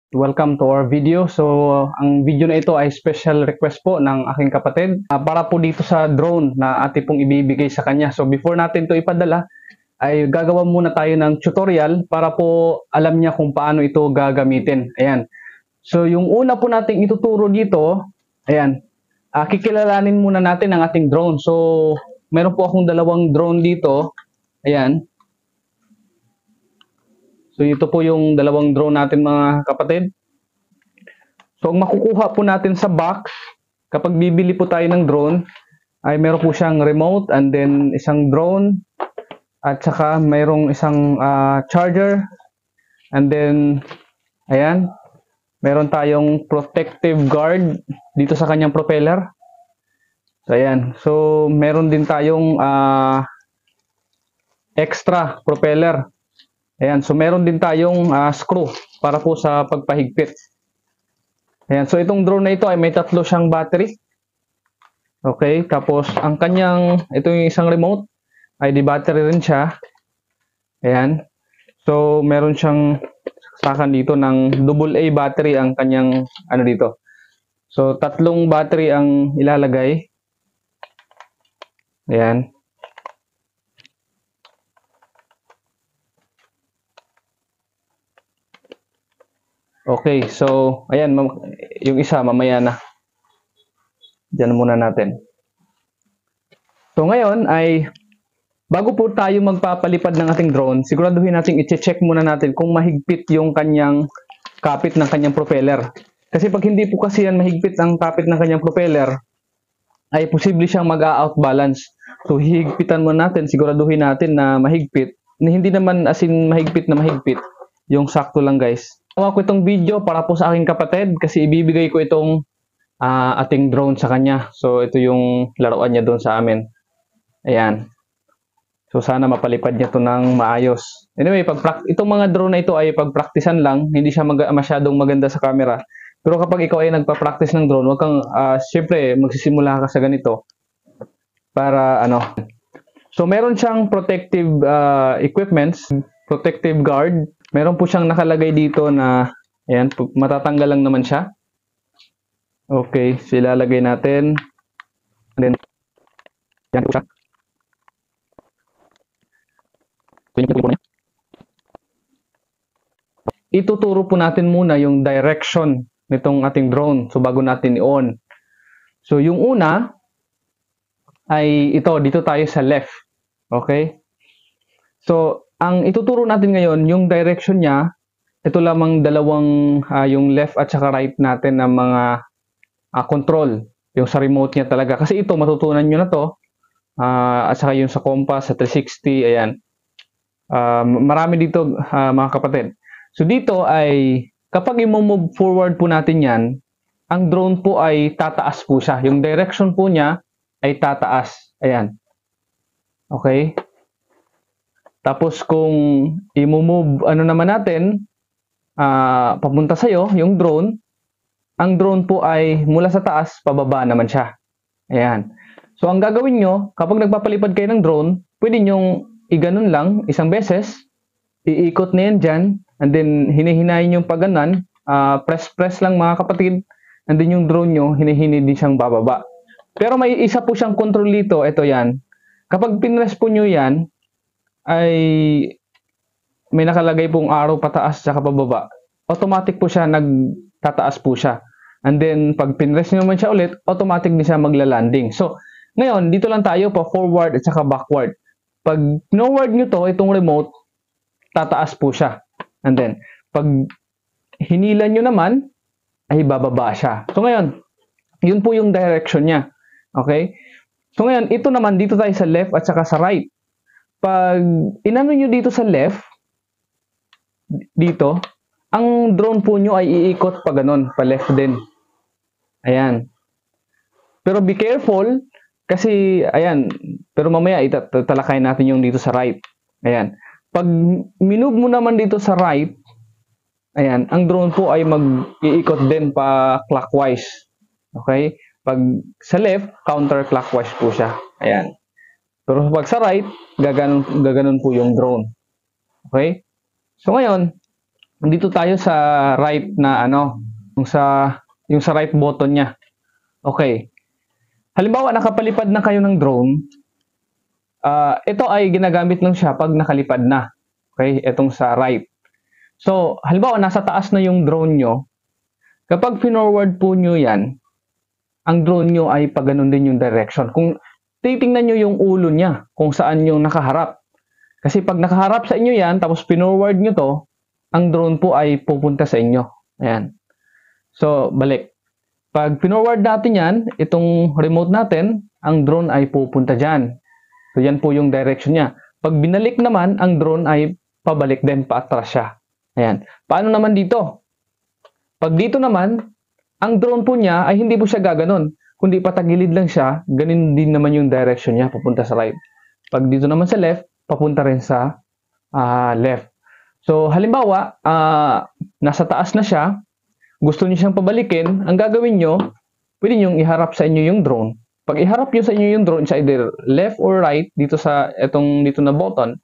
Welcome to our video. So, ang video na ito ay special request po ng aking kapatid para po dito sa drone na ate pong ibibigay sa kanya. So, before natin to ipadala, ay gagawa muna tayo ng tutorial para po alam niya kung paano ito gagamitin. Ayan. So, yung una po nating ituturo dito, ayan, kikilalanin muna natin ang ating drone. So, meron po akong dalawang drone dito. Ayan. So, ito po yung dalawang drone natin mga kapatid. So, ang makukuha po natin sa box, kapag bibili po tayo ng drone, ay meron po siyang remote and then isang drone at saka mayroong isang charger and then, ayan, meron tayong protective guard dito sa kanyang propeller. So, ayan. So, meron din tayong extra propeller. Ayan, so meron din tayong screw para po sa pagpahigpit. Ayan, so itong drone na ito ay may tatlo siyang battery. Okay, tapos ang kanyang, ito yung isang remote, ay di battery rin siya. Ayan, so meron siyang saksakan dito ng AA battery ang kanyang, ano dito. So tatlong battery ang ilalagay. Ayan. Okay, so, ayan, yung isa, mamaya na. Diyan muna natin. So, ngayon ay, bago po tayo magpapalipad ng ating drone, siguraduhin natin, i-check muna natin kung mahigpit yung kanyang kapit ng kanyang propeller. Kasi pag hindi po kasi yan mahigpit ang kapit ng kanyang propeller, ay posible siyang mag-outbalance. So, hihigpitan muna natin, siguraduhin natin na mahigpit. Hindi naman as in mahigpit na mahigpit, yung sakto lang guys. Gawa ko itong video para po sa aking kapatid kasi ibibigay ko itong ating drone sa kanya. So, ito yung laruan niya doon sa amin. Ayan. So, sana mapalipad niya to ng maayos. Anyway, itong mga drone na ito ay pagpraktisan lang. Hindi siya masyadong maganda sa camera. Pero kapag ikaw ay nagpa-practice ng drone, wag kang, syempre, magsisimula ka sa ganito. Para, ano. So, meron siyang protective equipments, protective guard. Meron po siyang nakalagay dito na, ayan, matatanggal lang naman siya. Okay, so ilalagay natin. And then, ayan po siya. Ituturo po natin muna yung direction nitong ating drone. So, bago natin i-on. So, yung una, ay ito, dito tayo sa left. Okay? So, ang ituturo natin ngayon, yung direction niya, ito lamang dalawang, yung left at saka right natin na mga control. Yung sa remote niya talaga. Kasi ito, matutunan nyo na to. At saka yung sa compass, sa 360, ayan. Marami dito, mga kapatid. So, dito ay, kapag i-move forward po natin yan, ang drone po ay tataas po siya. Yung direction po niya ay tataas. Ayan. Okay? Tapos kung i-move ano naman natin papunta sa'yo, yung drone, ang drone po ay mula sa taas, pababa naman siya. Ayan. So ang gagawin nyo, kapag nagpapalipad kayo ng drone, pwede nyong iganon lang isang beses, iikot na yan dyan, and then hinihinayin yung paganan, press lang mga kapatid, and then yung drone nyo, hinihini din siyang bababa. Pero may isa po siyang control dito, ito yan. Kapag pinress po nyo yan, ay may nakalagay pong arrow pataas at pababa. Automatic po siya, nagtataas po siya. And then, pag pinress nyo naman siya ulit, automatic din siya magla-landing. So, ngayon, dito lang tayo pa forward at saka backward. Pag forward nyo to, itong remote, tataas po siya. And then, pag hinila nyo naman, ay bababa siya. So, ngayon, yun po yung direction niya. Okay? So, ngayon, ito naman, dito tayo sa left at saka sa right. Pag inano nyo dito sa left, dito, ang drone po nyo ay iikot pa ganon, pa left din. Ayan. Pero be careful, kasi, ayan, pero mamaya itatalakay natin yung dito sa right. Ayan. Pag minove mo naman dito sa right, ayan, ang drone po ay mag-iikot din pa clockwise. Okay? Pag sa left, counterclockwise po siya. Ayan. Pero pag sa right, gaganon po yung drone. Okay? So ngayon, Nandito tayo sa right na ano, yung sa right button niya. Okay. Halimbawa, nakapalipad na kayo ng drone, ito ay ginagamit lang siya pag nakalipad na. Okay, itong sa right. So, halimbawa, nasa taas na yung drone nyo. Kapag pinorward po nyo yan, ang drone nyo ay pag ganun din yung direction. Kung titingnan nyo yung ulo niya, kung saan yung nakaharap. Kasi pag nakaharap sa inyo yan, tapos pinorward nyo to, ang drone po ay pupunta sa inyo. Ayan. So, balik. Pag pinorward natin yan, itong remote natin, ang drone ay pupunta dyan. So, yan po yung direction niya. Pag binalik naman, ang drone ay pabalik din, paatras siya. Ayan. Paano naman dito? Pag dito naman, ang drone po niya ay hindi po siya gaganon. Kundi patagilid lang siya, ganin din naman yung direction niya, papunta sa right. Pag dito naman sa left, papunta rin sa left. So, halimbawa, nasa taas na siya, gusto niyo siyang pabalikin, ang gagawin niyo, pwede niyo iharap sa inyo yung drone. Pag iharap niyo sa inyo yung drone, sa either left or right, dito na button,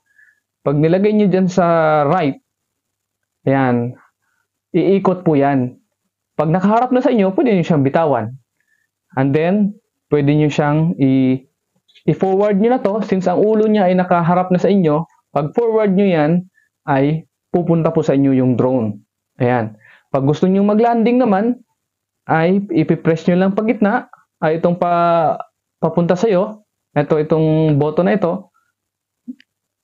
pag nilagay niyo dyan sa right, ayan, iikot po yan. Pag nakaharap na sa inyo, pwede niyo siyang bitawan. And then, pwede niyo siyang i-forward niyo na to, since ang ulo niya ay nakaharap na sa inyo, pag forward niyo yan, ay pupunta po sa inyo yung drone. Ayan. Pag gusto niyo mag-landing naman, ay ipipress niyo lang pag gitna, ay itong papunta sa iyo, itong button na ito,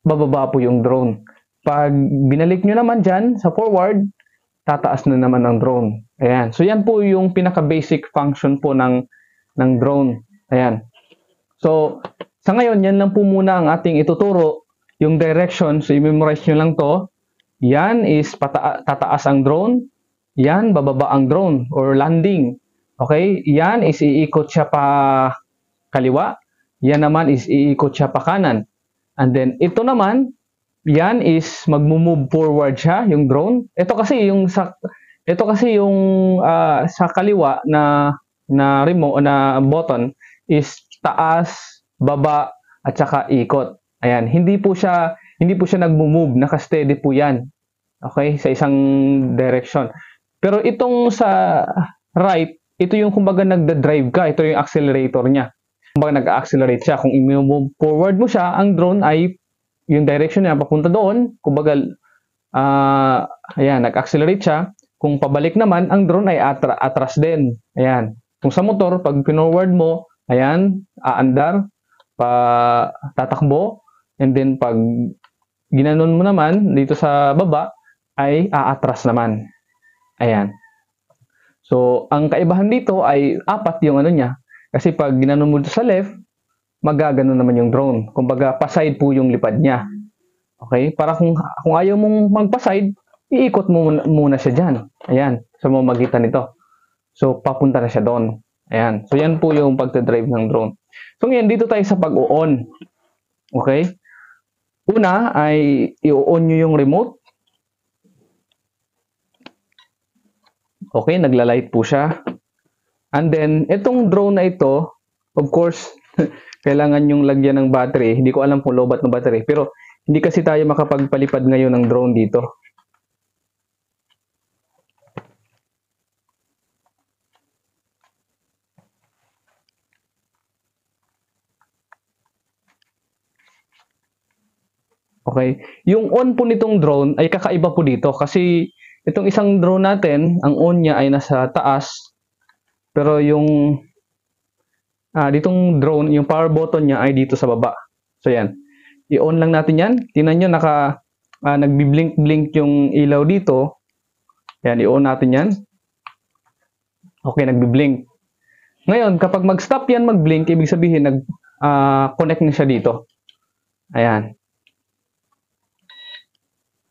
bababa po yung drone. Pag binalik niyo naman dyan sa forward, tataas na naman ang drone. Ayan. So, yan po yung pinaka-basic function po ng drone. Ayan. So, sa ngayon, yan lang po muna ang ating ituturo. Yung direction, so i-memorize nyo lang to. Yan is tataas ang drone. Yan, bababa ang drone or landing. Okay? Yan is iikot siya pa kaliwa. Yan naman is iikot siya pa kanan. And then, ito naman, yan is magmo-move forward siya, yung drone. Ito kasi yung sa kaliwa na remote na button is taas, baba at saka ikot. Ayan, hindi po siya nagmo-move, naka-steady po 'yan. Okay, sa isang direction. Pero itong sa right, ito yung kumbaga nagda-drive ka, ito yung accelerator niya. Kumbaga nag-accelerate siya. Kung i-move forward mo siya, ang drone ay yung direction niya papunta doon, kumbaga ayan, nag-accelerate siya. Kung pabalik naman, ang drone ay atras din. Ayan. Kung sa motor, pag pinorward mo, ayan, aandar, tatakbo, and then pag ginanon mo naman dito sa baba, ay aatras naman. Ayan. So, ang kaibahan dito ay apat yung ano niya. Kasi pag ginanon mo dito sa left, magagano naman yung drone. Kumbaga, pa-side po yung lipad niya. Okay? Para kung ayaw mong magpa-side, iikot mo muna siya dyan. Ayan. Sa mamagitan nito. So, papunta na siya doon. Ayan. So, yan po yung pagdadrive ng drone. So, ngayon, dito tayo sa pag-on. Okay? Una ay i-on nyo yung remote. Okay, nagla-light po siya. And then, itong drone na ito, of course, kailangan yung lagyan ng battery. Hindi ko alam kung lobat ng battery. Pero, hindi kasi tayo makapagpalipad ngayon ng drone dito. Okay? Yung on po nitong drone ay kakaiba po dito. Kasi, itong isang drone natin, ang on niya ay nasa taas. Pero yung ditong drone, yung power button niya ay dito sa baba. So, yan. I-on lang natin yan. Tingnan nyo, nagbi-blink-blink yung ilaw dito. Yan, i-on natin yan. Okay, nagbi-blink. Ngayon, kapag mag-stop yan mag-blink, ibig sabihin, nag-connect na siya dito. Ayan.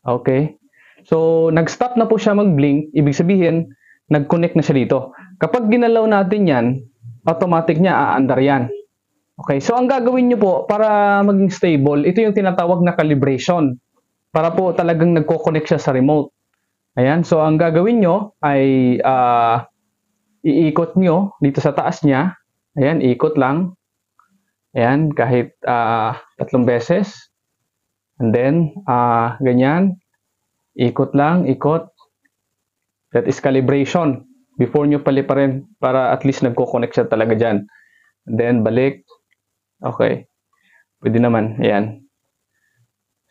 Okay. So, nag-stop na po siya mag-blink, ibig sabihin, nag-connect na siya dito. Kapag ginalaw natin yan, automatic niya aandar yan. Okay, so ang gagawin nyo po para maging stable, ito yung tinatawag na calibration. Para po talagang nagko-connect siya sa remote. Ayan, so ang gagawin nyo ay iikot nyo dito sa taas niya. Ayan, ikot lang. Ayan, kahit 3 beses. And then, ganyan. Ikot lang, ikot. That is calibration. Before nyo paliparin para at least nagko-connect siya talaga dyan. And then, balik. Okay. Pwede naman. Ayan.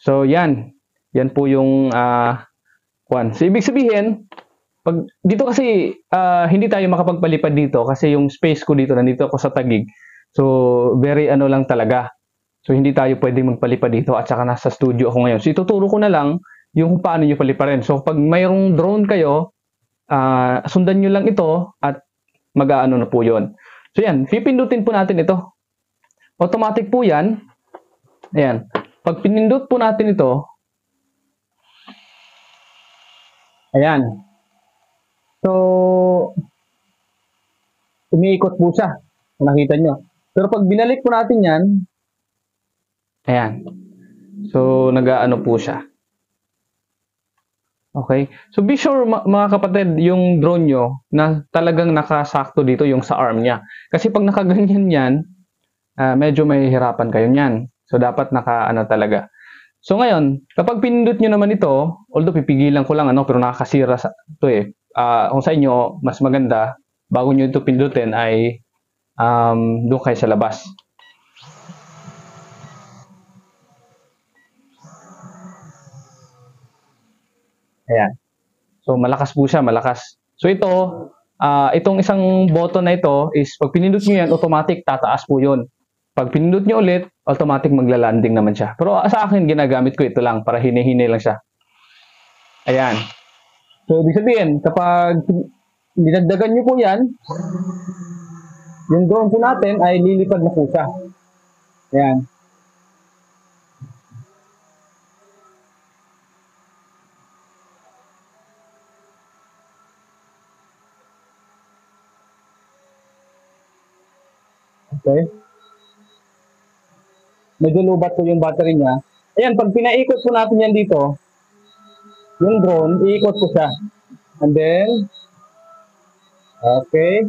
So, yan. Yan po yung kwan. So, ibig sabihin, pag dito kasi hindi tayo makapagpalipad dito kasi yung space ko dito, nandito ako sa Taguig. So, very ano lang talaga. So, hindi tayo pwedeng magpalipad dito at saka nasa studio ako ngayon. So, ituturo ko na lang yung kung paano nyo paliparin. So, pag mayroong drone kayo, sundan nyo lang ito at mag-aano na po yun. So, yan. Pipindutin po natin ito. Automatic po yan. Ayan. Pag pinindot po natin ito, ayan. So, umiikot po siya. Nakita nyo. Pero pag binalik po natin yan, ayan. So, nag-aano po siya. Okay? So, be sure mga kapatid, yung drone nyo na talagang nakasakto dito yung sa arm niya. Kasi pag nakaganyan yan, medyo mahihirapan kayo niyan. So, dapat naka-ano talaga. So, ngayon, kapag pinindot nyo naman ito, although pipigilan ko lang, pero nakakasira ito eh. Kung sa inyo, mas maganda, bago nyo ito pindutin ay doon kayo sa labas. Ayan. So, malakas po siya, malakas. So, ito, itong isang button na ito is, pag pinindot nyo yan, automatic tataas po yun. Pag pinindot nyo ulit, automatic magla-landing naman siya. Pero sa akin, ginagamit ko ito lang para hini-hini lang siya. Ayan. So, ibig sabihin, kapag dinagdagan nyo po yan, yung drone po natin ay lilipad na po siya. Ayan. Okay. Medyo lubat po yung battery niya. Ayan, pag pinaikot po natin yan dito, yung drone, iikot po siya. And then, okay.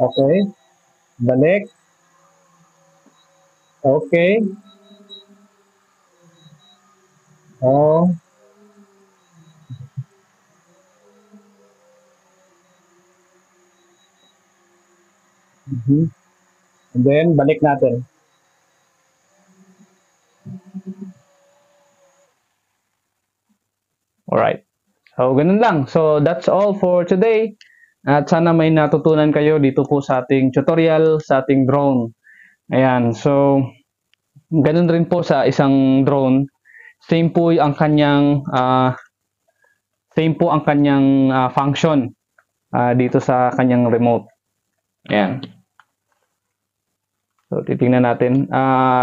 Okay. Balik. Okay. Oh. And then, balik natin. Alright. So, ganun lang. So, that's all for today. At sana may natutunan kayo dito po sa ating tutorial, sa ating drone. Ayan. So, ganun rin po sa isang drone. Same po ang kanyang function dito sa kanyang remote. Ayan. So, titingnan natin.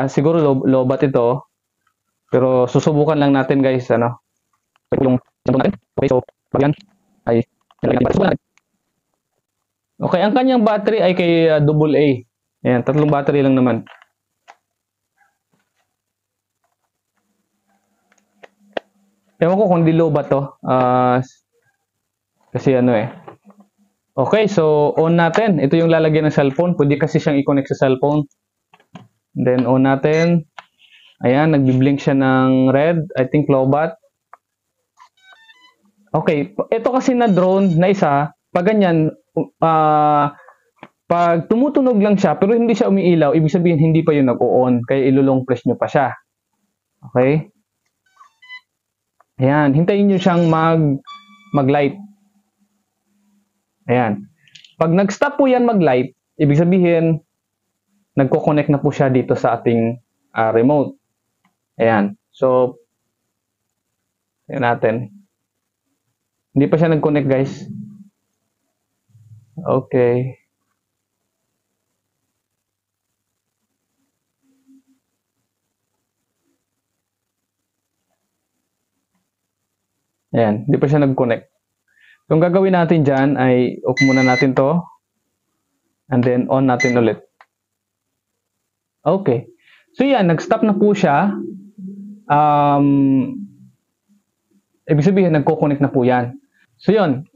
Siguro lobat ito. Pero susubukan lang natin guys. Yung natin. Okay, so, yan. Ay, okay, ang kanyang battery ay kay AA. Ayan, 3 battery lang naman. Ewan ko kung di low ba to. Kasi Okay, so on natin. Ito yung lalagyan ng cellphone. Pwede kasi siyang i-connect sa cellphone. Then on natin. Ayan, nagbi-blink siya ng red. I think lowbat. Okay, ito kasi na drone na isa, pag ganyan, pag tumutunog lang siya pero hindi siya umiilaw, ibig sabihin hindi pa yun nag-on, kaya ilulong press nyo pa siya. Okay? Ayan, hintayin nyo siyang mag-light. Ayan. Pag nag-stop po yan mag-light, ibig sabihin, nagko-connect na po siya dito sa ating remote. Ayan. So, ayan natin. Hindi pa siya nag-connect guys. Okay. Ayan, hindi pa siya nag-connect. So, ang gagawin natin dyan ay off muna natin to. And then on natin ulit. Okay. So yan, nag-stop na po siya. ibig sabihin, nagko-connect na po yan. So, yun.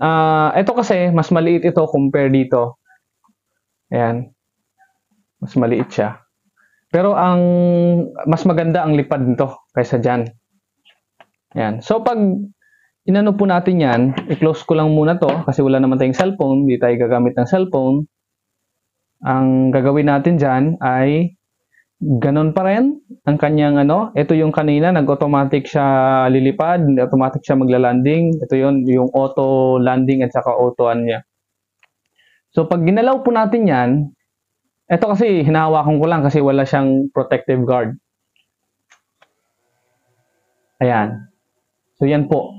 Ito kasi, mas maliit ito compare dito. Ayan. Mas maliit siya. Pero mas maganda ang lipad nito kaysa dyan. Ayan. So, pag inano po natin yan, i-close ko lang muna to kasi wala naman tayong cellphone. Hindi tayo gagamit ng cellphone. Ang gagawin natin dyan ay ganon pa rin ang kanyang ito yung kanina, nag-automatic siya lilipad, automatic siya magla-landing. Ito yung auto landing at saka auto niya. So pag ginalaw po natin yan, ito kasi hinahawakan ko lang kasi wala siyang protective guard. Ayan. So yan po.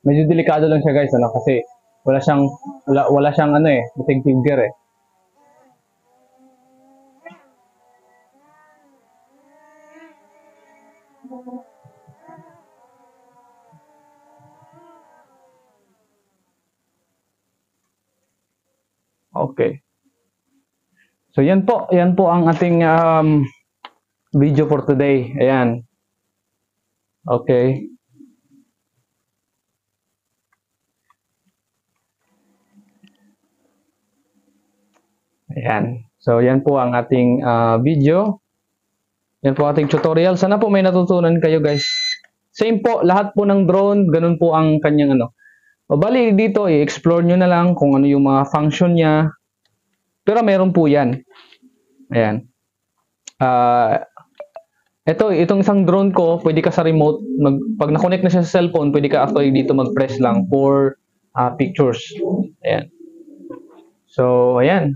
Medyo delikado lang siya guys, kasi wala siyang butig finger eh. Okay. So yan po ang ating video for today. Ayan. Okay. Ayan. So, yan po ang ating video. Yan po ating tutorial. Sana po may natutunan kayo guys. Same po, lahat po ng drone, ganun po ang kanyang O bali dito, i-explore nyo na lang kung ano yung mga function niya. Pero meron po yan. Ayan. Itong isang drone ko, pwede ka sa remote, pag na-connect na siya sa cellphone, pwede ka actually dito mag-press lang for pictures. Ayan. So, ayan.